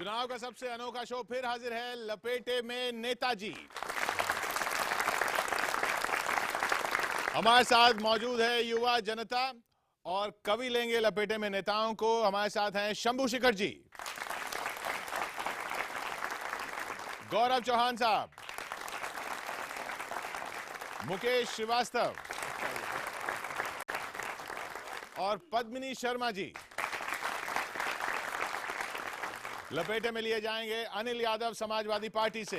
चुनाव का सबसे अनोखा शो फिर हाजिर है, लपेटे में नेताजी। हमारे साथ मौजूद है युवा जनता और कवि लेंगे लपेटे में नेताओं को। हमारे साथ हैं शंभू शिखर जी, गौरव चौहान साहब, मुकेश श्रीवास्तव और पद्मिनी शर्मा जी। लपेटे में लिए जाएंगे अनिल यादव समाजवादी पार्टी से,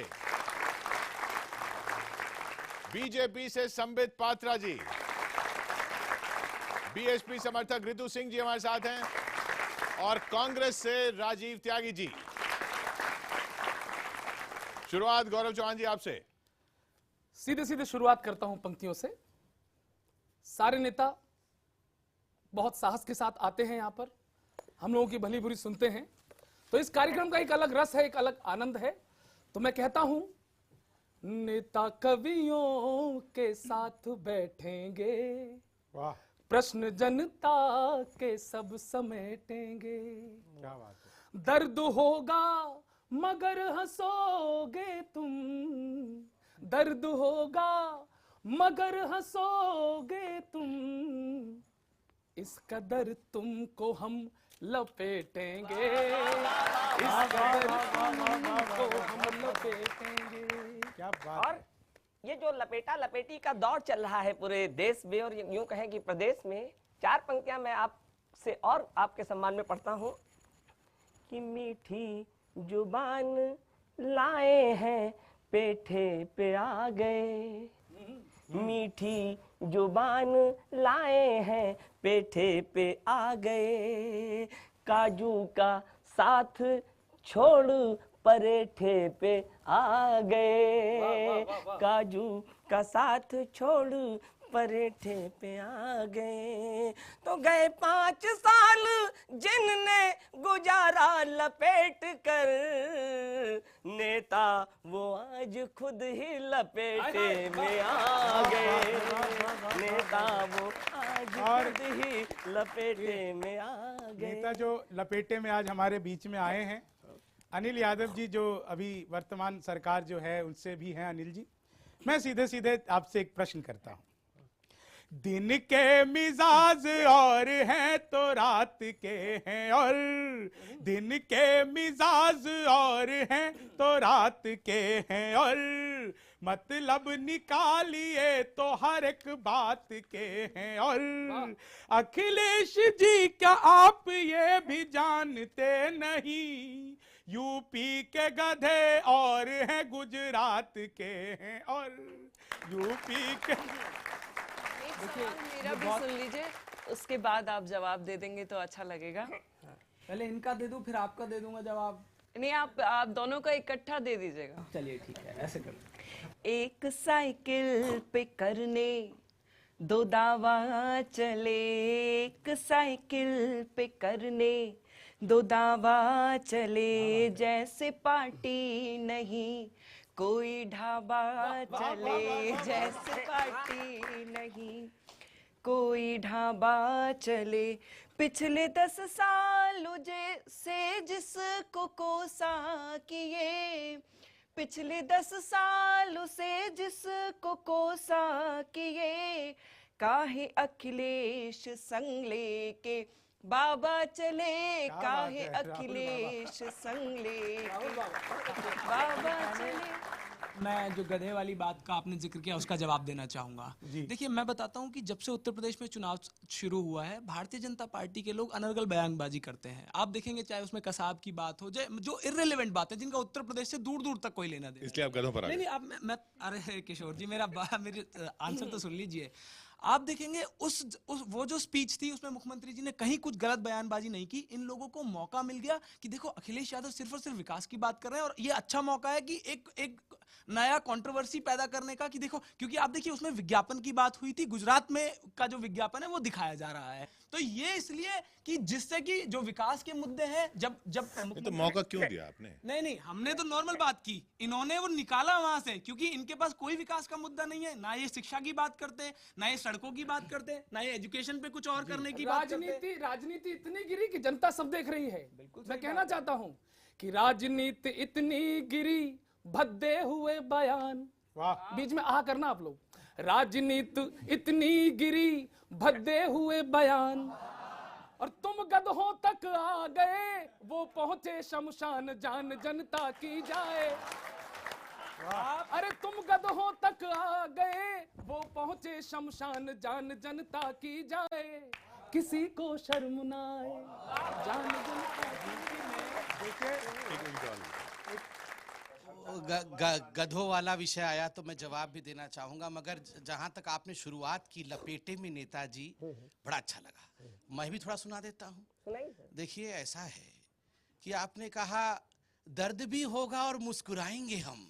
बीजेपी से संबित पात्रा जी, बीएसपी समर्थक रितु सिंह जी हमारे साथ हैं और कांग्रेस से राजीव त्यागी जी। शुरुआत गौरव चौहान जी आपसे। सीधे सीधे शुरुआत करता हूं पंक्तियों से। सारे नेता बहुत साहस के साथ आते हैं यहां पर, हम लोगों की भली बुरी सुनते हैं, तो इस कार्यक्रम का एक अलग रस है, एक अलग आनंद है। तो मैं कहता हूं, नेता कवियों के साथ बैठेंगे, वाह, प्रश्न जनता के सब समेटेंगे। क्या बात है। दर्द होगा मगर हंसोगे तुम, दर्द होगा मगर हंसोगे तुम, इस कदर तुमको हम लपेटेंगे, इस कदर तुमको हम लपेटेंगे। क्या बात और ये जो लपेटा लपेटी का दौर चल रहा है पूरे देश में और यूं कहें कि प्रदेश में, चार पंक्तियां मैं आपसे और आपके सम्मान में पढ़ता हूं कि मीठी जुबान लाए हैं पेठे पे आ गए, मीठी जुबान लाए हैं पेठे पे आ गए, काजू का साथ छोड़ परेठे पे आ गए, काजू का साथ छोड़ परेठे पे आ गए। तो गए 5 साल जिनने गुजारा लपेट कर, नेता वो आज खुद ही लपेटे में आ गए, नेता वो आज खुद ही लपेटे में आ गए। नेता जो लपेटे में आज हमारे बीच में आए हैं, अनिल यादव जी जो अभी वर्तमान सरकार जो है उनसे भी हैं। अनिल जी, मैं सीधे सीधे आपसे एक प्रश्न करता हूं। दिन के मिजाज और हैं तो रात के हैं, और दिन के मिजाज और हैं तो रात के हैं, और मतलब निकालिए तो हर एक बात के हैं। और अखिलेश जी क्या आप ये भी जानते नहीं, यूपी के गधे और हैं गुजरात के हैं, और यूपी के। मेरा भी सुन लीजिए, उसके बाद आप जवाब दे देंगे तो अच्छा लगेगा। पहले इनका दे दूं फिर आपका दे दूंगा जवाब। नहीं, आप दोनों का इकट्ठा दे दीजिएगा। चलिए ठीक है, ऐसे कर। एक साइकिल पे करने 2 दावा चले, एक साइकिल पे करने 2 दावा चले, जैसे पार्टी नहीं कोई ढाबा चले, जैसे पार्टी नहीं कोई ढाबा चले, पिछले 10 साल से जिसको कोसा किए, पिछले 10 साल से जिसको कोसा किए, काहे अखिलेश संग लेके बाबा चले, काहे अखिलेश संग लेके बाबा चले। मैं जो गधे वाली बात का आपने जिक्र किया उसका जवाब देना चाहूंगा। देखिए, मैं बताता हूं कि जब से उत्तर प्रदेश में चुनाव शुरू हुआ है, भारतीय जनता पार्टी के लोग अनर्गल बयानबाजी करते हैं। आप देखेंगे चाहे उसमें कसाब की बात हो, जो इर्रेलेवेंट बात है, जिनका उत्तर प्रदेश से दूर दूर तक कोई लेना देना। इसलिए आप गधों पर आ गए। नहीं, आप मैं अरे किशोर जी, मेरे आंसर तो सुन लीजिए। आप देखेंगे वो जो स्पीच थी उसमें मुख्यमंत्री जी ने कहीं कुछ गलत बयानबाजी नहीं की। इन लोगों को मौका मिल गया कि देखो अखिलेश यादव सिर्फ और सिर्फ विकास की बात कर रहे हैं, और ये अच्छा मौका है कि एक नया कंट्रोवर्सी पैदा करने का, कि देखो, क्योंकि आप देखिए उसमें विज्ञापन की बात हुई थी, गुजरात में का जो विज्ञापन है वो दिखाया जा रहा है, तो ये इसलिए कि जिससे कि जो विकास के मुद्दे हैं, जब तो मौका क्यों दिया आपने? नहीं, हमने तो नॉर्मल बात की, इन्होंने वो निकाला वहां से, क्योंकि इनके पास कोई विकास का मुद्दा नहीं है। ना ये शिक्षा की बात करते, ना ये सड़कों की बात करते, ना ये एजुकेशन पे कुछ और करने की बात करते। राजनीति इतनी गिरी कि जनता सब देख रही है। मैं कहना चाहता हूं कि राजनीति इतनी गिरी भद्दे हुए बयान। वाह, बीच में आ करना आप लोग। राजनीति इतनी गिरी भद्दे हुए बयान, और तुम गधों तक आ गए, वो पहुंचे शमशान, जान जनता की जाए। अरे तुम गधों तक आ गए, वो पहुंचे शमशान, जान जनता की जाए। किसी को शर्म ना आए, जान जनता गधों वाला विषय आया तो मैं जवाब भी देना चाहूंगा, मगर जहां तक आपने शुरुआत की लपेटे में नेताजी, बड़ा अच्छा लगा। मैं भी थोड़ा सुना देता हूं। सुनाइए सर। देखिए, ऐसा है कि आपने कहा दर्द भी होगा और मुस्कुराएंगे हम।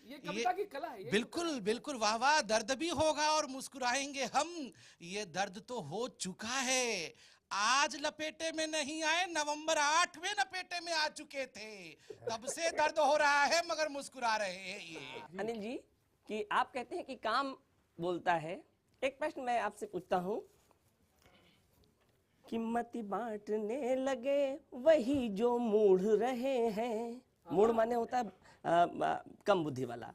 ये कविता की कला है। बिल्कुल बिल्कुल, वाह वाह। दर्द भी होगा और मुस्कुराएंगे हम, ये दर्द तो हो चुका है। आज लपेटे में नहीं आए, नवंबर 8 में लपेटे में आ चुके थे, तब से दर्द हो रहा है मगर मुस्कुरा रहे हैं ये। अनिल जी, कि आप कहते हैं कि काम बोलता है। एक प्रश्न मैं आपसे पूछता हूँ कि मति बांटने लगे वही जो मूढ़ रहे हैं। मूढ़ माने होता है कम बुद्धि वाला।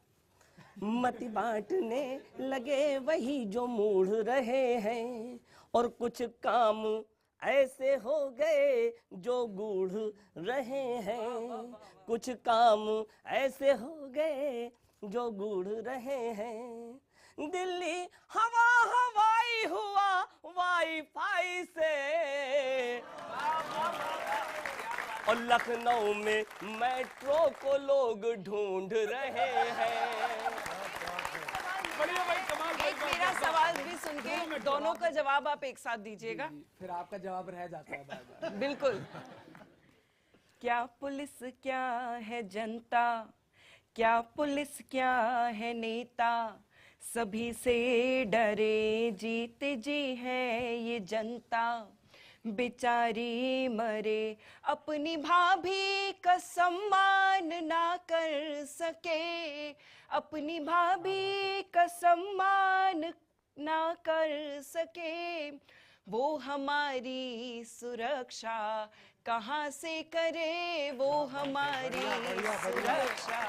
मति बांटने लगे वही जो मूढ़ रहे हैं, और कुछ काम ऐसे हो गए जो गूढ़ रहे हैं। कुछ काम ऐसे हो गए जो गूढ़ रहे हैं। दिल्ली हवा हवाई हुआ वाईफाई से, और लखनऊ में मेट्रो को लोग ढूंढ रहे हैं। बढ़िया भाई, कमाल भाई, एक मेरा सवाल भी सुन के दोनों का जवाब आप एक साथ दीजिएगा। फिर आपका जवाब रह जाता है बार-बार। बिल्कुल। क्या पुलिस क्या है जनता, क्या पुलिस क्या है नेता, सभी से डरे जीते जी है ये जनता। बेचारी मरे अपनी भाभी का सम्मान ना कर सके, अपनी भाभी का सम्मान ना कर सके, वो हमारी सुरक्षा कहाँ से करे, वो हमारी सुरक्षा।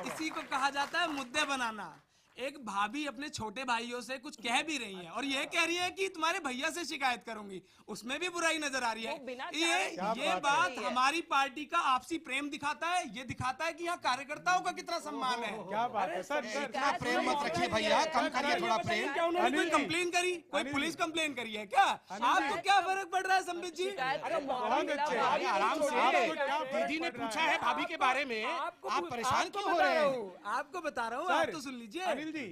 इसी को कहा जाता है मुद्दे बनाना। एक भाभी अपने छोटे भाइयों से कुछ कह भी रही है और ये कह रही है कि तुम्हारे भैया से शिकायत करूंगी, उसमें भी बुराई नजर आ रही वो बिना है। ये बात हमारी पार्टी का आपसी प्रेम दिखाता है। ये दिखाता है कि यहाँ कार्यकर्ताओं का कितना सम्मान है। क्या बात है सर। इतना प्रेम मत रखिए भैया, कम करिए थोड़ा प्रेम। क्या उन्होंने कोई कंप्लेन करी? कोई पुलिस कंप्लेन करी है क्या? आपको क्या फर्क पड़ रहा है संबित जी? बहुत अच्छे। आराम से, दीदी ने पूछा है भाभी के बारे में, आप परेशान क्यों हो रहे हैं? आपको बता रहा हूँ, आप तो सुन लीजिए। अनिल जी,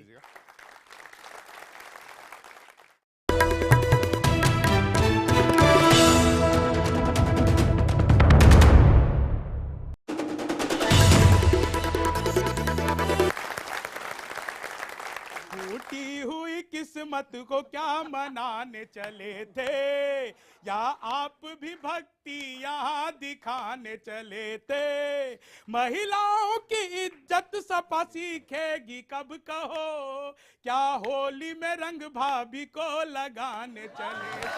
टूटी हुई किस्मत को क्या मनाने चले थे, या आप भी भक्ति यहाँ दिखाने चले थे। महिलाओं की इज्जत सपा सीखेगी कब कहो, क्या होली में रंग भाभी को लगाने चले।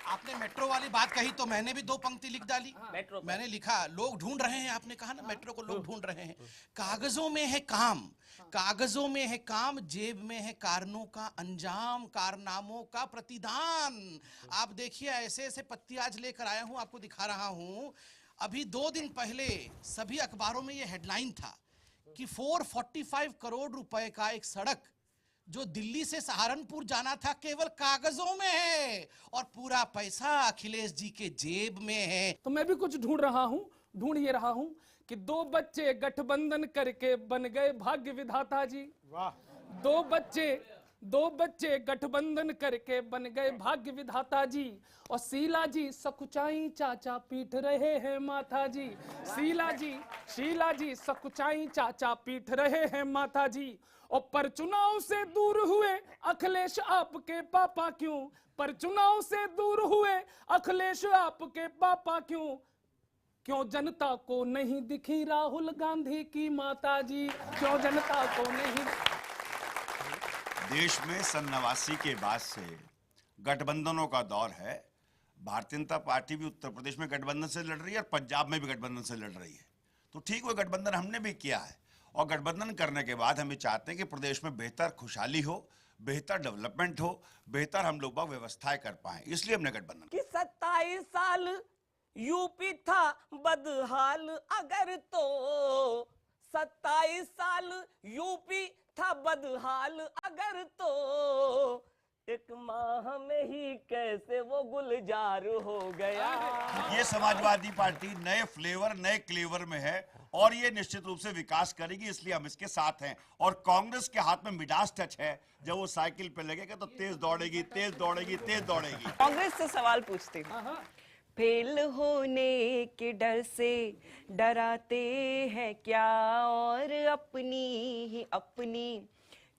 आपने मेट्रो वाली बात कही तो मैंने भी 2 पंक्ति लिख डाली। मेट्रो पर। मैंने लिखा, लोग ढूंढ रहे हैं। आपने कहा ना मेट्रो को लोग ढूंढ रहे हैं। कागजों में है काम, कागजों में है काम, जेब में है कारणों का अंजाम, कारनामों का प्रतिदान। आप देखिए, ऐसे ऐसे पत्ती आज लेकर आया हूं, आपको दिखा रहा हूं। अभी 2 दिन पहले सभी अखबारों में यह हेडलाइन था कि 445 करोड़ रुपए का एक सड़क जो दिल्ली से सहारनपुर जाना था केवल कागजों में है, और पूरा पैसा अखिलेश जी के जेब में है। तो मैं भी कुछ ढूंढ ये रहा हूं कि 2 बच्चे गठबंधन करके बन गए भाग्य विधाता जी। वाह, 2 बच्चे गठबंधन करके बन गए भाग्य विधाता जी, और शीला जी सकुचाई चाचा पीट रहे हैं माता जी। शीला जी सकुचाई चाचा पीट रहे हैं माता जी। और पर चुनाव से दूर हुए अखिलेश आपके पापा क्यों, पर चुनाव से दूर हुए अखिलेश आपके पापा क्यों, क्यों जनता को नहीं दिखी राहुल गांधी की माता जी, क्यों जनता को नहीं। देश में सन 89 के बाद से गठबंधनों का दौर है। भारतीय जनता पार्टी भी उत्तर प्रदेश में गठबंधन से लड़ रही है और पंजाब में भी गठबंधन से लड़ रही है। तो ठीक वो गठबंधन हमने भी किया है, और गठबंधन करने के बाद हम ये चाहते हैं कि प्रदेश में बेहतर खुशहाली हो, बेहतर डेवलपमेंट हो, बेहतर हम लोग व्यवस्थाएं कर पाए, इसलिए हमने गठबंधन कि 27 साल यूपी था बदहाल अगर, तो 27 साल यूपी था बदहाल अगर, तो एक माह में ही कैसे वो गुलजार हो गया। ये समाजवादी पार्टी नए फ्लेवर, नए क्लेवर में है और ये निश्चित रूप से विकास करेगी, इसलिए हम इसके साथ हैं। और कांग्रेस के हाथ में मिडास टच है, जब वो साइकिल पे लगेगा तो तेज दौड़ेगी, तेज दौड़ेगी, तेज दौड़ेगी। कांग्रेस से सवाल पूछती हूँ। फेल होने के डर से डराते हैं क्या, और अपनी ही अपनी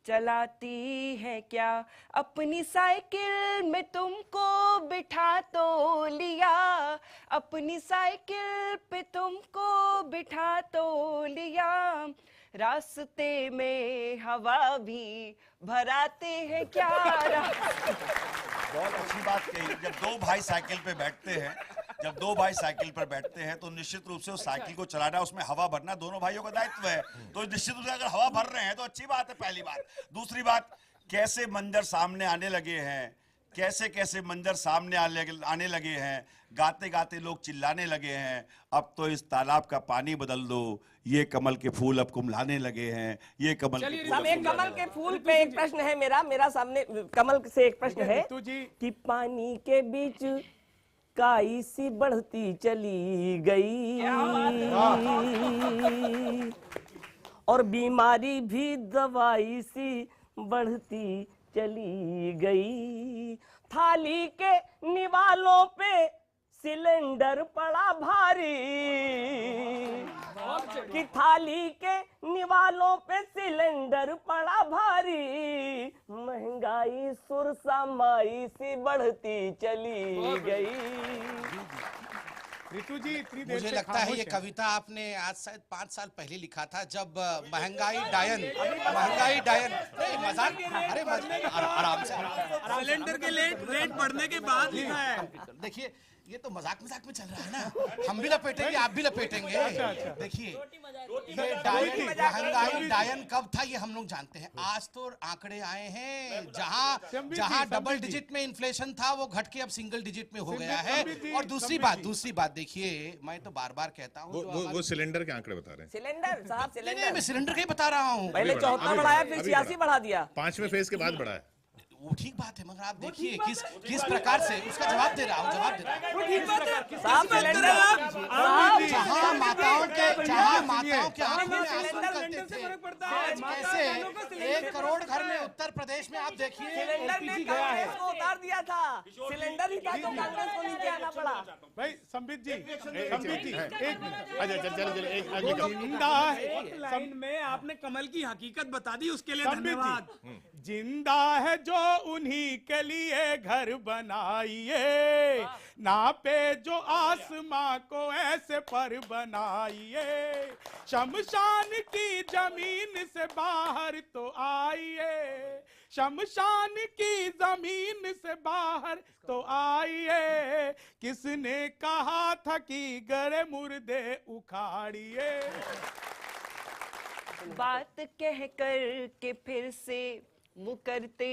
चलाती है क्या, अपनी साइकिल में तुमको बिठा तो लिया, अपनी साइकिल पे तुमको बिठा तो लिया, रास्ते में हवा भी भराते हैं क्या। बहुत अच्छी बात कही। जब दो भाई साइकिल पे बैठते हैं, जब दो भाई साइकिल पर बैठते हैं तो निश्चित रूप से उस साइकिल को चलाना, उसमें हवा भरना दोनों भाइयों का दायित्व है। तो निश्चित रूप से अगर हवा भर रहे हैं तो अच्छी बात है, पहली बात। दूसरी बात, कैसे मंजर सामने आने लगे हैं, कैसे कैसे मंजर सामने आने लगे हैं, गाते गाते लोग चिल्लाने लगे हैं, अब तो इस तालाब का पानी बदल दो, ये कमल के फूल अब कुम्हलाने लगे हैं, ये कमल के फूल। साहब, एक कमल के फूल पे एक प्रश्न है मेरा सामने कमल से एक प्रश्न है कि पानी के बीच काई सी बढ़ती चली गई, और बीमारी भी दवाई सी बढ़ती चली गई, थाली के निवालों पे सिलेंडर पड़ा भारी, कि थाली के निवालों पे सिलेंडर पड़ा भारी, महंगाई सुरसा माई सी बढ़ती चली गई। ऋतु जी, इतनी देर मुझे से लगता है खामोश ये हैं। कविता आपने आज शायद 5 साल पहले लिखा था, जब महंगाई डायन नहीं, मजाक, अरे आराम से, सिलेंडर के रेट बढ़ने के बाद लिखा है। देखिए ये तो मजाक में चल रहा है ना, हम भी लपेटेंगे, आप भी लपेटेंगे। देखिए ये डायन, महंगाई डायन कब था ये हम लोग जानते हैं। आज तो आंकड़े आए हैं, जहां डबल डिजिट में इन्फ्लेशन था वो घट के अब सिंगल डिजिट में हो गया है। और दूसरी बात देखिए, मैं तो बार बार कहता हूँ, वो सिलेंडर के आंकड़े बता रहे हैं। सिलेंडर साहब, नहीं, मैं सिलेंडर का ही बता रहा हूँ। पहले 74 बढ़ाया, फिर 86 बढ़ा दिया। 5वें फेज के बाद बढ़ा है। वो ठीक बात है, मगर आप देखिए किस प्रकार से उसका जवाब दे रहा हूँ। साहब, सिलेंडर जहाँ माताओं के आंखों में आंसू निकलते थे, आज कैसे 1 करोड़ घर में उत्तर प्रदेश में आप देखिए सिलेंडर ने कांग्रेस को उतार दिया था, सिलेंडर ही था तो कांग्रेस को नीचे आना पड़ा। भाई संबित जी, एक मिनट। अच्छा चलिए एक जिंदा है, लाइन में आपने कमल की हकीकत बता दी, उसके लिए संबित धन्यवाद। जी, जिंदा है जो उन्हीं के लिए घर बनाइए, नापे जो आसमां को ऐसे पर बनाइए, शमशान की जमीन से बाहर तो आइए, शमशान की जमीन से बाहर तो आइए, किसने कहा था कि गड़े मुर्दे उखाड़िए। बात कह कर के फिर से मुकरते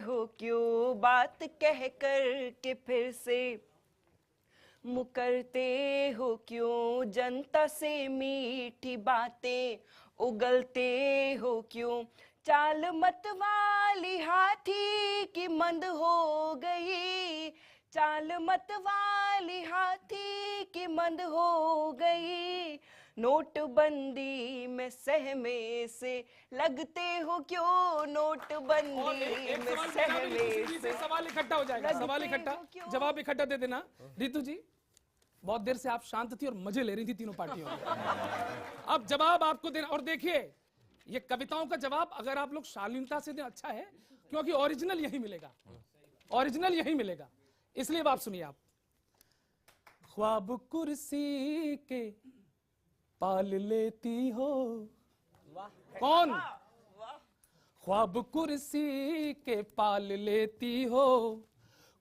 हो क्यों, बात कह कर के फिर से मुकरते हो क्यों, जनता से मीठी बातें उगलते हो क्यों, चाल मत वाली हाथी की मंद हो गई, चाल मत वाली हाथी की मंद हो गई, नोटबंदी में सहमे से लगते हो क्यों, नोटबंदी में सहमे से। सवाल इकट्ठा हो जाएगा, सवाल इकट्ठा, जवाब इकट्ठा दे देना। ऋतु जी, बहुत देर से आप शांत थी और मजे ले रही थी तीनों पार्टियों में। अब जवाब आपको देना, और देखिए ये कविताओं का जवाब अगर आप लोग शालीनता से दें अच्छा है, क्योंकि ओरिजिनल यही मिलेगा, ओरिजिनल यही मिलेगा। इसलिए आप सुनिए। आप ख्वाब कुर्सी के पाल लेती हो, कौन? ख्वाब कुर्सी के पाल लेती हो,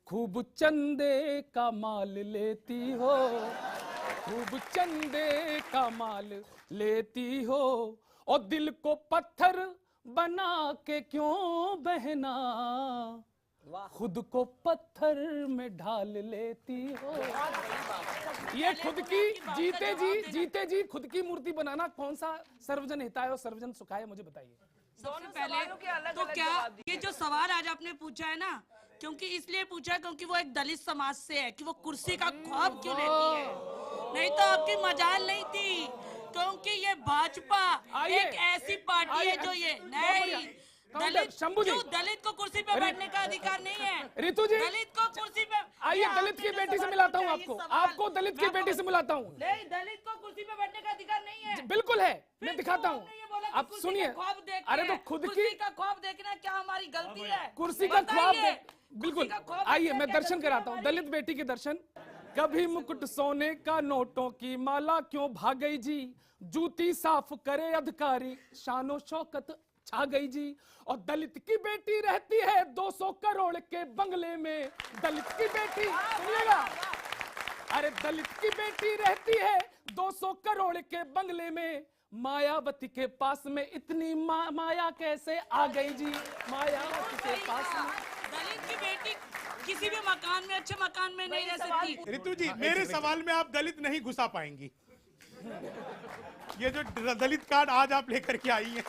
खूब चंदे का माल लेती हो, खूब चंदे का माल लेती हो, और दिल को पत्थर बना के क्यों बहना, खुद को पत्थर में ढाल लेती हो। ये खुद की जीते जी खुद की मूर्ति बनाना कौन सा सर्वजन हिताय और सर्वजन सुखाय, मुझे बताइए। सबसे पहले तो क्या ये जो सवाल आज आपने पूछा है ना, क्योंकि इसलिए पूछा है क्योंकि वो एक दलित समाज से है कि वो कुर्सी का ख्वाब क्यों लेती है, नहीं तो आपकी मजाल नहीं थी, क्योंकि ये भाजपा एक ऐसी पार्टी है जो ये नहीं दलित, क्यों दलित को कुर्सी पे बैठने का अधिकार नहीं है? रितु जी, दलित को कुर्सी पे, आइए दलित की बेटी से मिलाता हूँ आपको दलित की बेटी से मिलाता हूँ। नहीं, दलित को कुर्सी पे बैठने का अधिकार नहीं है। बिल्कुल है, मैं दिखाता हूँ, आप सुनिए। अरे तो खुद की का ख्वाब देखना क्या हमारी गलती है? कुर्सी का ख्वाब बिल्कुल, आइए मैं दर्शन कराता हूँ, दलित बेटी के दर्शन। कभी मुकुट सोने का नोटों की माला क्यों भाग गई जी, जूती साफ करे अधिकारी शानो शौकत छा गई जी, और दलित की बेटी रहती है 200 करोड़ के बंगले में, दलित की बेटी सुनिएगा, अरे दलित की बेटी रहती है 200 करोड़ के बंगले में, मायावती के पास में इतनी माया कैसे आ गई जी, मायावती के पास में। दलित की बेटी किसी भी मकान में, अच्छे मकान में नहीं रह सकती। रितु जी, मेरे सवाल में आप दलित नहीं घुसा पाएंगी। ये जो दलित कार्ड आज आप लेकर के आई हैं,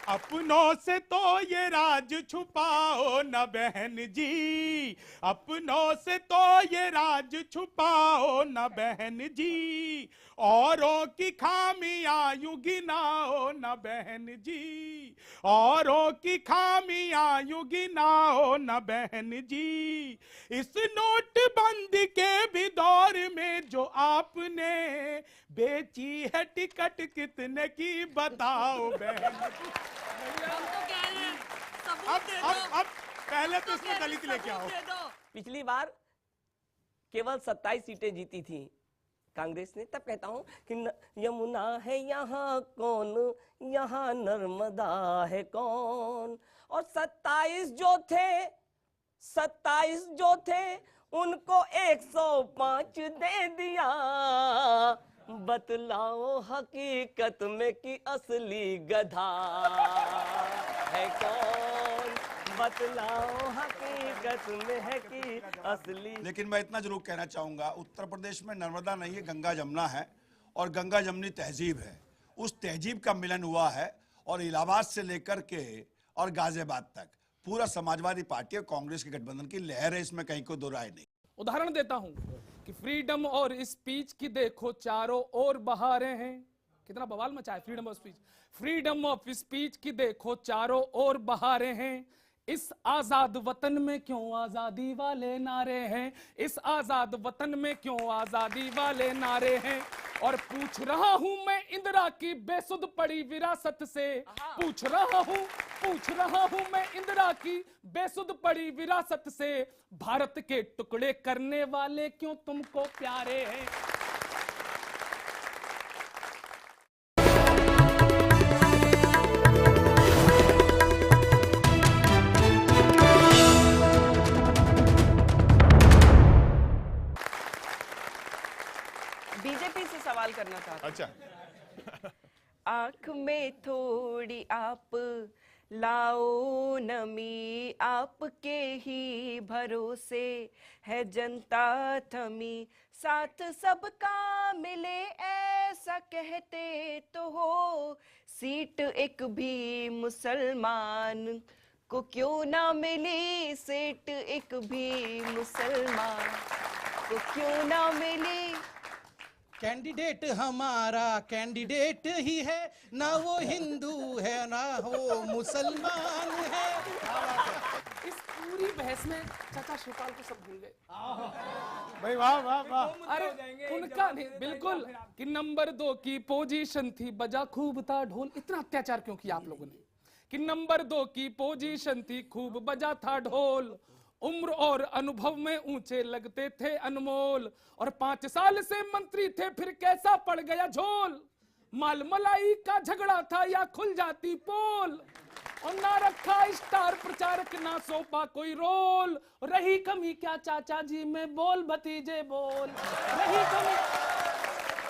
अपनों से तो ये राज छुपाओ न बहन जी, अपनों से तो ये राज छुपाओ न बहन जी, औरों की खामियां यूं गिनाओ न बहन जी, औरों की खामियां यूं गिनाओ न बहन जी, इस नोटबंदी के भी दौर में जो आपने बेची है टिकट कितने की बताओ बहन। अब पहले तो इसमें दलित लेके आओ। पिछली बार केवल 27 सीटें जीती थी कांग्रेस ने, तब कहता हूं कि यमुना है यहाँ कौन, यहाँ नर्मदा है कौन, और 27 जो थे उनको 105 दे दिया, बतलाओ हकीकत में कि असली गधा है कौन, बतलाओ हकीकत में है कि असली। लेकिन मैं इतना जरूर कहना चाहूंगा, उत्तर प्रदेश में नर्मदा नहीं है, गंगा जमुना है, और गंगा जमुनी तहजीब है, उस तहजीब का मिलन हुआ है, और इलाहाबाद से लेकर के और गाजियाबाद तक पूरा समाजवादी पार्टी और कांग्रेस के गठबंधन की लहर है, इसमें कहीं कोई दो राय नहीं। उदाहरण देता हूं कि फ्रीडम और स्पीच की देखो चारों ओर बहारें हैं, कितना बवाल मचा है freedom of speech, freedom of speech की देखो चारों ओर बहारें हैं, इस आजाद वतन में क्यों आजादी वाले नारे हैं, इस आजाद वतन में क्यों आजादी वाले नारे हैं, और पूछ रहा हूं मैं इंदिरा की बेसुध पड़ी विरासत से, पूछ रहा हूं मैं इंदिरा की बेसुध पड़ी विरासत से, भारत के टुकड़े करने वाले क्यों तुमको प्यारे हैं। बीजेपी से सवाल करना चाहता हूं। अच्छा, आंख में थोड़ी आप लाओ नमी, आपके ही भरोसे है जनता थमी, साथ सबका मिले ऐसा कहते तो हो, सीट एक भी मुसलमान को क्यों ना मिली, सीट एक भी मुसलमान को क्यों ना मिली। कैंडिडेट हमारा कैंडिडेट ही है, ना वो हिंदू है ना वो मुसलमान है। इस पूरी बहस में चाचा शिवपाल को सब भूल गए। भाई वाह वाह वाह। अरे उनका नहीं, बिल्कुल कि नंबर 2 की पोजीशन थी, बजा खूब था ढोल। इतना अत्याचार क्यों किया आप लोगों ने कि नंबर 2 की पोजीशन थी, खूब बजा था ढोल, उम्र और अनुभव में ऊंचे लगते थे अनमोल, और 5 साल से मंत्री थे फिर कैसा पड़ गया झोल, माल मलाई का झगड़ा था या खुल जाती पोल, और ना रखा स्टार प्रचारक ना सौंपा कोई रोल। रही कमी क्या चाचा जी में बोल भतीजे बोल, रही कमी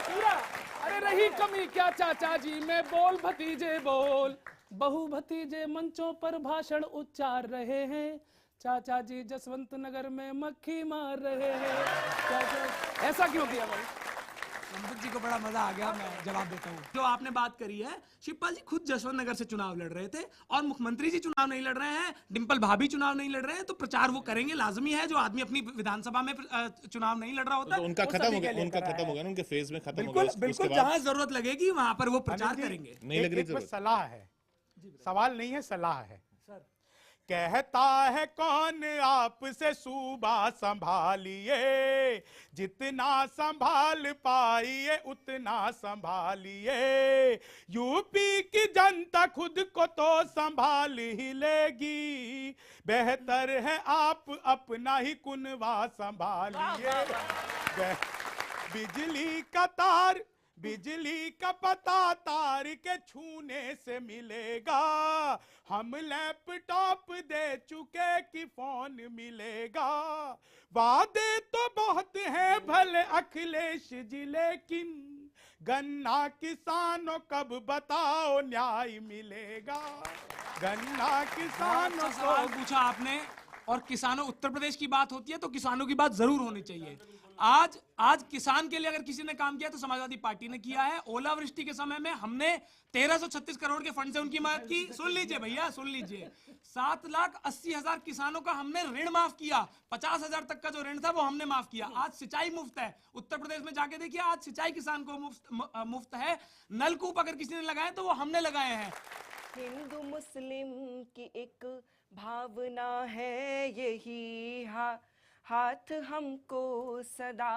पूरा, अरे रही कमी क्या चाचा जी में बोल भतीजे बोल। बहु भतीजे मंचों पर भाषण उच्चार रहे हैं, चाचा जी जसवंत नगर में मक्खी मार रहे हैं। चाचा ऐसा क्यों किया भाई? संपत जी को बड़ा मजा आ गया, मैं जवाब देता हूँ। जो आपने बात करी है, शिवपाल जी खुद जसवंत नगर से चुनाव लड़ रहे थे और मुख्यमंत्री जी चुनाव नहीं लड़ रहे हैं, डिम्पल भाभी चुनाव नहीं लड़ रहे हैं, तो प्रचार वो करेंगे, लाजमी है। जो आदमी अपनी विधानसभा में चुनाव नहीं लड़ रहा होता तो उनका खत्म हो गया, उनके फेज में खत्म हो गया। बिल्कुल बिल्कुल, जहां जरूरत लगेगी वहां पर वो प्रचार करेंगे। नहीं लग रही एक सलाह है, सवाल नहीं है, सलाह है। कहता है कौन आपसे सूबा संभालिए, जितना संभाल पाइए उतना संभालिए। यूपी की जनता खुद को तो संभाल ही लेगी, बेहतर है आप अपना ही कुनवा संभालिए। बिजली का तार, बिजली का पता तार के छूने से मिलेगा, हम लैपटॉप दे चुके कि फोन मिलेगा। वादे तो बहुत हैं भले अखिलेश जी, लेकिन गन्ना किसानों कब बताओ न्याय मिलेगा। गन्ना किसानों को सवाल पूछा आपने, और किसानों, उत्तर प्रदेश की बात होती है तो किसानों की बात जरूर होनी चाहिए। आज किसान के लिए अगर किसी ने काम किया तो समाजवादी पार्टी ने किया है। ओलावृष्टि के समय में हमने 1336 करोड़ के फंड से उनकी मदद की। सुन लीजिए भैया, सुन लीजिए, 7,80,000 किसानों का हमने ऋण माफ किया। 50,000 तक का जो ऋण था वो हमने माफ किया। आज सिंचाई मुफ्त है। उत्तर प्रदेश में जाके देखिए, आज सिंचाई किसान को मुफ्त है। नलकूप अगर किसी ने लगाए तो वो हमने लगाए हैं। हिंदू मुस्लिम की एक भावना है यही, हाथ हमको सदा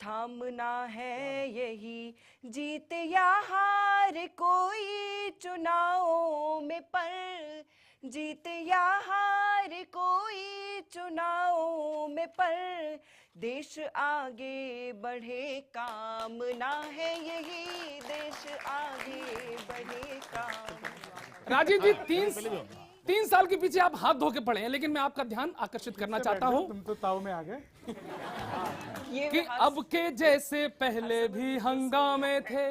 थामना है यही। जीत या हार कोई चुनावों में, पर जीत या हार कोई चुनावों में, पर देश आगे बढ़े कामना है यही, देश आगे बढ़े काम। राजीव जी, 3 साल के पीछे आप हाथ धो के पड़े हैं, लेकिन मैं आपका ध्यान आकर्षित करना चाहता हूं तुम तो ताव में आ गए कि अब के जैसे पहले भी हंगामे थे,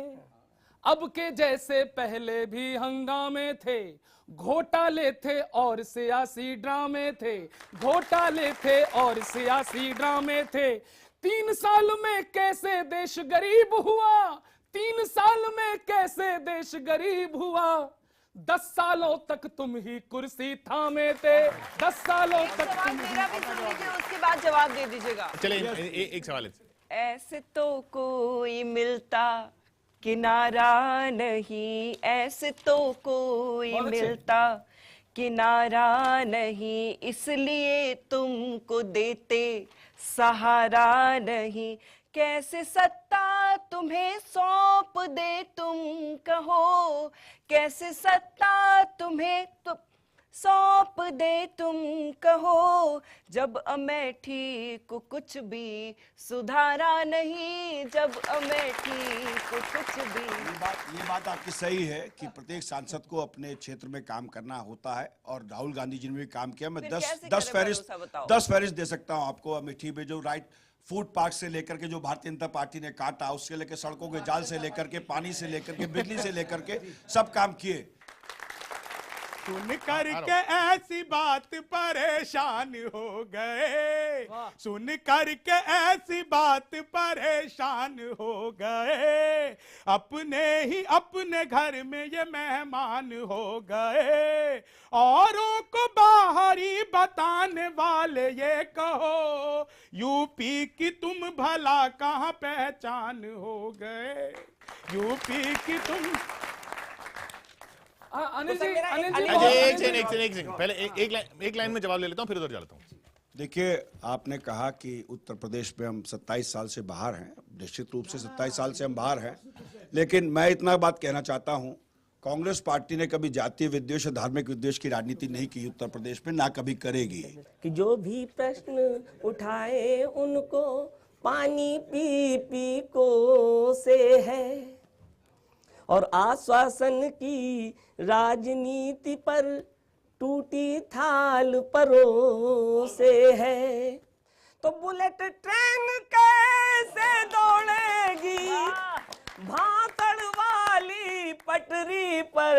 अब के जैसे पहले भी हंगामे थे, घोटाले थे और सियासी ड्रामे थे, घोटाले थे और सियासी ड्रामे थे। 3 साल में कैसे देश गरीब हुआ, 3 साल में कैसे देश गरीब हुआ। 10 सालों तक तुम ही कुर्सी थामे थे, 10 सालों तक सवाल तुम मेरा भी सुन लीजिए, उसके बाद जवाब दे दीजिएगा। चलिए एक सवाल है। ऐसे तो कोई मिलता किनारा नहीं, ऐसे तो कोई मिलता किनारा नहीं, इसलिए तुमको देते सहारा नहीं। कैसे सत्ता तुम्हें सौंप दे तुम कहो, कैसे सत्ता तुम्हें सौंप दे तुम कहो, जब अमेठी को कुछ भी सुधारा नहीं, जब अमेठी को कुछ भी। ये बात आपकी सही है कि प्रत्येक सांसद को अपने क्षेत्र में काम करना होता है, और राहुल गांधी जी ने भी काम किया। मैं 10 फहरिस्त दे सकता हूं आपको। अमेठी में जो राइट फूड पार्क से लेकर के जो भारतीय जनता पार्टी ने काटा, उससे लेकर सड़कों के जाल से लेकर के, पानी से लेकर के, बिजली से लेकर के सब काम किए। सुन करके ऐसी बात परेशान हो गए, सुन करके ऐसी बात परेशान हो गए, अपने ही अपने घर में ये मेहमान हो गए। औरों को बाहरी बताने वाले ये कहो, यूपी की तुम भला कहाँ पहचान हो गए, यूपी की तुम। अनिल जी, एक सेकंड, पहले एक लाइन में जवाब ले लेता हूं, फिर उधर जाता हूं। देखिए, आपने कहा कि उत्तर प्रदेश में हम 27 साल से बाहर हैं। निश्चित रूप से 27 साल से हम बाहर हैं, लेकिन मैं इतना बात कहना चाहता हूं, कांग्रेस पार्टी ने कभी जातीय विद्वेष और धार्मिक विद्वेष की राजनीति नहीं की उत्तर प्रदेश में, ना कभी करेगी। कि जो भी प्रश्न उठाए उनको पानी पी पी को से है, और आश्वासन की राजनीति पर टूटी थाल परोसे है। तो बुलेट ट्रेन कैसे दौड़ेगी भांकड़ वाली पटरी पर,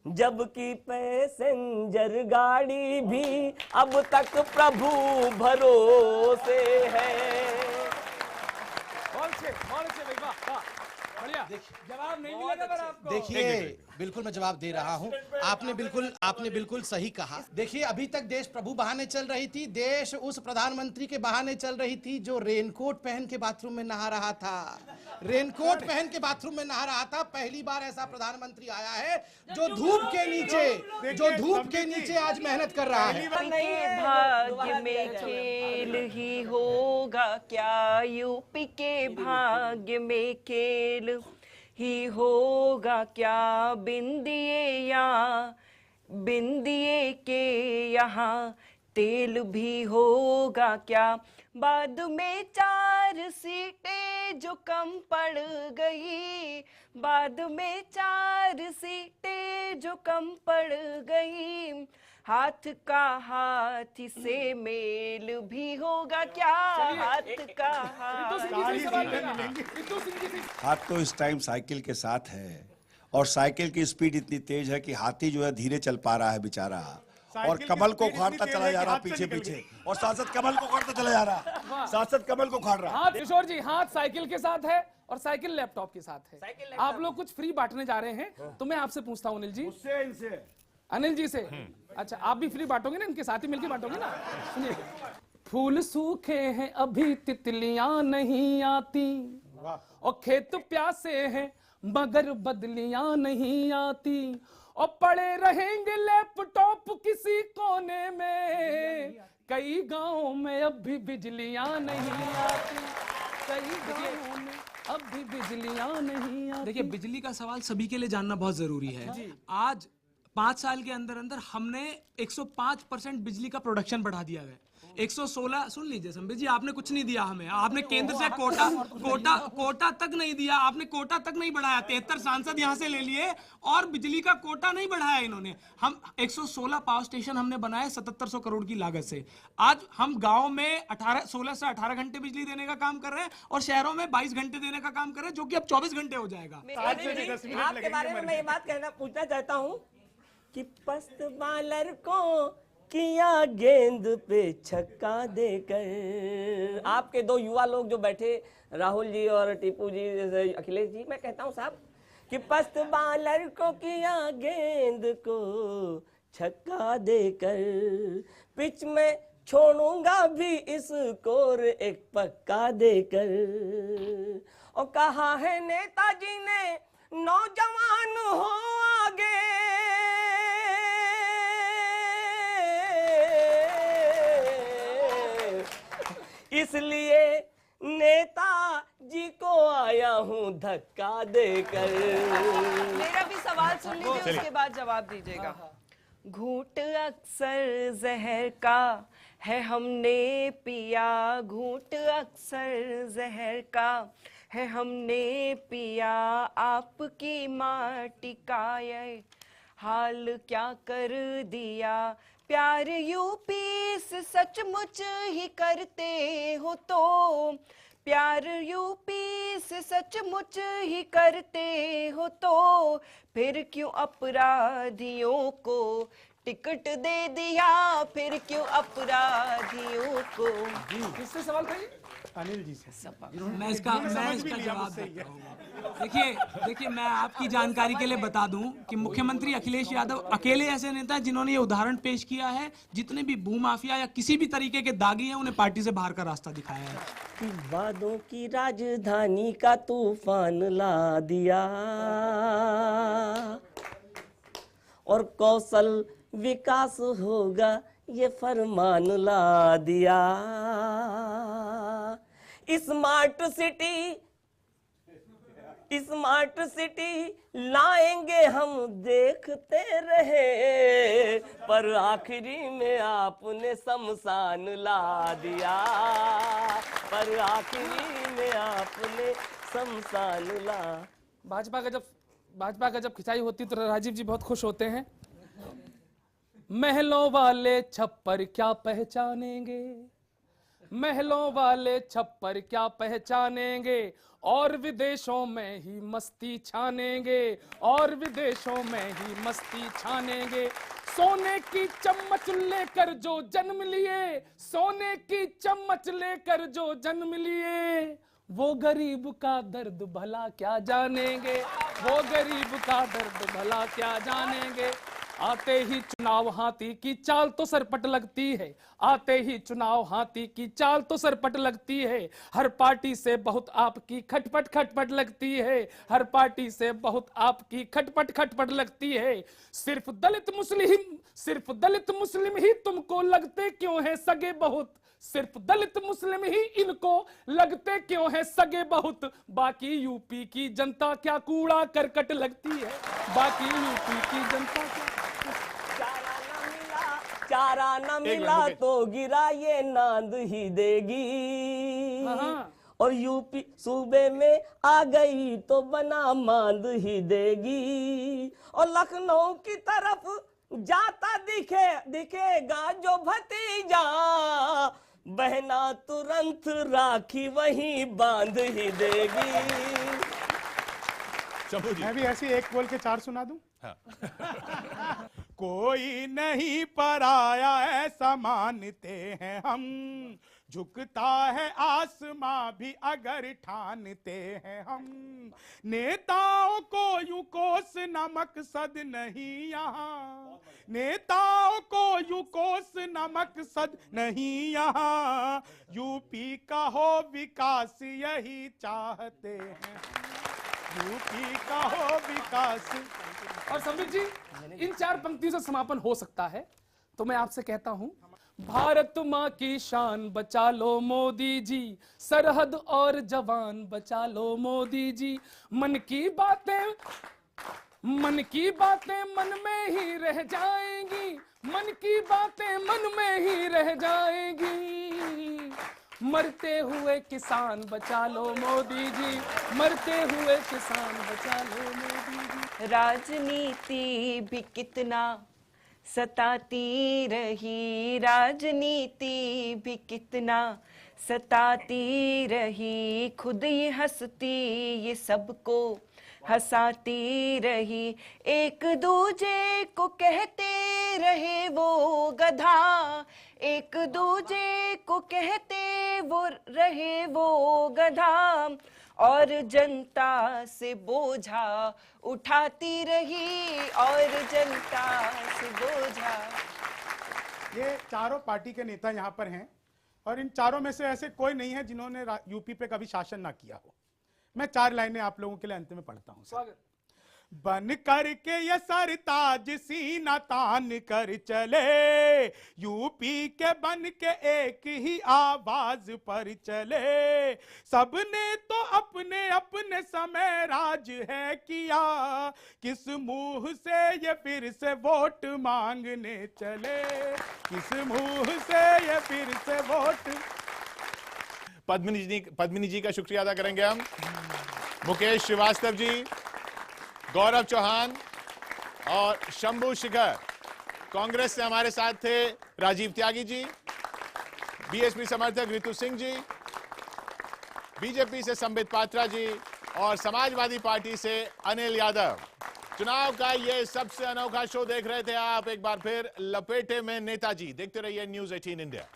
जबकि पैसेंजर गाड़ी भी अब तक प्रभु भरोसे है। जवाब नहीं मिलेगा पर आपको। देखिए बिल्कुल मैं जवाब दे रहा हूं। आपने बिल्कुल सही कहा। देखिए अभी तक देश प्रभु बहाने चल रही थी, देश उस प्रधानमंत्री के बहाने चल रही थी जो रेनकोट पहन के बाथरूम में नहा रहा था। रेनकोट पहन के बाथरूम में नहा रहा था। पहली बार ऐसा प्रधानमंत्री आया है जो धूप के नीचे आज मेहनत कर रहा है। भाग्य में खेल ही होगा क्या, यूपी के भाग्य में खेल ही होगा क्या, बिंदिए के यहाँ तेल भी होगा क्या। बाद में 4 सीटें जो कम पड़ गई, बाद में 4 सीटें जो कम पड़ गई, हाथ का हाथ से मेल भी होगा क्या, हाथ का हाथ तो इस टाइम साइकिल के साथ है और साइकिल की स्पीड इतनी तेज है कि हाथी जो है धीरे चल पा रहा है बेचारा, और कमल को उखाड़ता चला जा रहा पीछे पीछे, और सांसद कमल को उखाड़ता चला जा रहा, सांसद कमल को उखाड़ रहा। हाथ किशोर जी, हाथ साइकिल के साथ है और साइकिल लैपटॉप के साथ है। आप लोग कुछ फ्री बांटने जा रहे हैं, तो मैं आपसे पूछता हूँ अनिल जी, अनिल जी से, अच्छा आप भी फ्री बांटोगे ना, इनके साथ ही मिलकर बांटोगे ना। सुनिए, फूल सूखे हैं अभी तितलियां नहीं आती, और खेत प्यासे हैं मगर बदलियां नहीं आती, और पड़े रहेंगे लैपटॉप किसी कोने में, कई गांवों में अब भी बिजलियां नहीं आती, कई गांवों में अब भी बिजलियां नहीं आती। देखिए बिजली का सवाल सभी के लिए जानना बहुत जरूरी है। आज 5 साल के अंदर अंदर हमने 105% बिजली का प्रोडक्शन बढ़ा दिया है। 116, सुन लीजिए संबित जी, आपने कुछ नहीं दिया हमें, आपने केंद्र से कोटा तक नहीं दिया, आपने कोटा तक नहीं बढ़ाया। 73 सांसद यहाँ से ले लिए और बिजली का कोटा नहीं बढ़ाया इन्होंने। हम 116 पावर स्टेशन हमने बनाए 7700 करोड़ की लागत से। आज हम गाँव में 16 से 18 घंटे बिजली देने का काम कर रहे हैं और शहरों में 22 घंटे देने का काम कर रहे हैं, जो कि अब 24 घंटे हो जाएगा। आपके बारे में मैं ये बात पूछना चाहता हूँ कि पस्त बालर को किया गेंद पे छक्का देकर। आपके 2 युवा लोग जो बैठे, राहुल जी और टीपू जी, अखिलेश जी, मैं कहता हूं साहब कि पस्त बालर को किया गेंद को छक्का देकर, पिच में छोड़ूंगा भी इस स्कोर एक पक्का देकर। और कहा है नेताजी ने नौजवान हो आगे, इसलिए नेताजी को आया हूं धक्का देकर। मेरा भी सवाल सुन लीजिए, उसके बाद जवाब दीजिएगा। घूंट अक्सर जहर का है हमने पिया, घूंट अक्सर जहर का है हमने पिया, आपकी माटी का ये हाल क्या कर दिया। प्यार यूपी से सचमुच ही करते हो तो, प्यार यूपी से सचमुच ही करते हो तो, फिर क्यों अपराधियों को टिकट दे दिया, फिर क्यों अपराधियों को। किससे सवाल था ये? अनिल जी से। मैं इसका जवाब देता हूँ। देखिए मैं आपकी जानकारी के लिए बता दूं कि मुख्यमंत्री अखिलेश यादव अकेले ऐसे नेता हैं जिन्होंने ये उदाहरण पेश किया है, जितने भी भूमाफिया या किसी भी तरीके के दागी हैं उन्हें पार्टी से बाहर का रास्ता दिखाया है। वादों की राजधानी का तूफान ला दिया और कौशल विकास होगा ये फरमान ला दिया। स्मार्ट सिटी लाएंगे हम देखते रहे, पर आखिरी में आपने शमशान ला दिया, पर आखिरी में आपने शमशान ला भाजपा का जब खिंचाई होती तो राजीव जी बहुत खुश होते हैं। महलों वाले छप्पर क्या पहचानेंगे, महलों वाले छप्पर क्या पहचानेंगे, और विदेशों में ही मस्ती छानेंगे, और विदेशों में ही मस्ती छानेंगे। सोने की चम्मच लेकर जो जन्म लिए, सोने की चम्मच लेकर जो जन्म लिए, वो गरीब का दर्द भला क्या जानेंगे, वो गरीब का दर्द भला क्या जानेंगे। आते ही चुनाव हाथी की चाल तो सरपट लगती है, आते ही चुनाव हाथी की चाल तो सरपट लगती है। हर पार्टी से बहुत आपकी खटपट खटपट लगती है, हर पार्टी से बहुत आपकी खटपट खटपट लगती है। सिर्फ दलित मुस्लिम ही तुमको लगते क्यों हैं सगे बहुत, सिर्फ दलित मुस्लिम ही इनको लगते क्यों हैं सगे बहुत। बाकी यूपी की जनता क्या कूड़ा करकट लगती है, बाकी यूपी की जनता क्या। चारा न मिला तो गिरा ये नांद ही देगी, और यूपी सूबे में आ गई तो बना मांद ही देगी। और लखनऊ की तरफ जाता दिखेगा जो भतीजा, बहना तुरंत राखी वहीं बांध ही देगी। मैं भी ऐसे एक बोल के 4 सुना दूं। हाँ। कोई नहीं पराया ऐसा मानते हैं हम, झुकता है आसमां भी अगर ठानते हैं हम। नेताओं को यूं कोसना मकसद नहीं यहाँ, नेताओं को यूं कोसना मकसद नहीं यहाँ। यूपी का हो विकास यही चाहते हैं, यूपी का हो विकास। और संबित जी, इन 4 पंक्तियों से समापन हो सकता है, तो मैं आपसे कहता हूं, भारत माँ की शान बचा लो मोदी जी, सरहद और जवान बचा लो मोदी जी। मन की बातें मन में ही रह जाएंगी, मन की बातें मन में ही रह जाएंगी। मरते हुए किसान बचा लो मोदी जी, मरते हुए किसान बचा लो मोदी जी। राजनीति भी कितना सताती रही, राजनीति भी कितना सताती रही, खुद ये हंसती ये सबको हंसाती रही। एक दूजे को कहते रहे वो गधा, एक दूजे को कहते वो रहे वो गधा, और जनता से बोझा उठाती रही, और जनता से बोझा। ये चारों पार्टी के नेता यहाँ पर हैं, और इन चारों में से ऐसे कोई नहीं है जिन्होंने यूपी पे कभी शासन ना किया हो। मैं 4 लाइनें आप लोगों के लिए अंत में पढ़ता हूँ। स्वागत। बन करके ये सरताज सीना तान कर चले, यूपी के बन के एक ही आवाज पर चले। सबने तो अपने अपने समय राज है किया, किस मुंह से ये फिर से वोट मांगने चले, किस मुंह से ये फिर से वोट। पद्मिनी जी का शुक्रिया अदा करेंगे हम, मुकेश श्रीवास्तव जी, गौरव चौहान और शंभू शिखर। कांग्रेस से हमारे साथ थे राजीव त्यागी जी, बीएसपी समर्थक रितु सिंह जी, बीजेपी से संबित पात्रा जी और समाजवादी पार्टी से अनिल यादव। चुनाव का ये सबसे अनोखा शो देख रहे थे आप। एक बार फिर लपेटे में नेताजी। देखते रहिए न्यूज़ 18 इंडिया।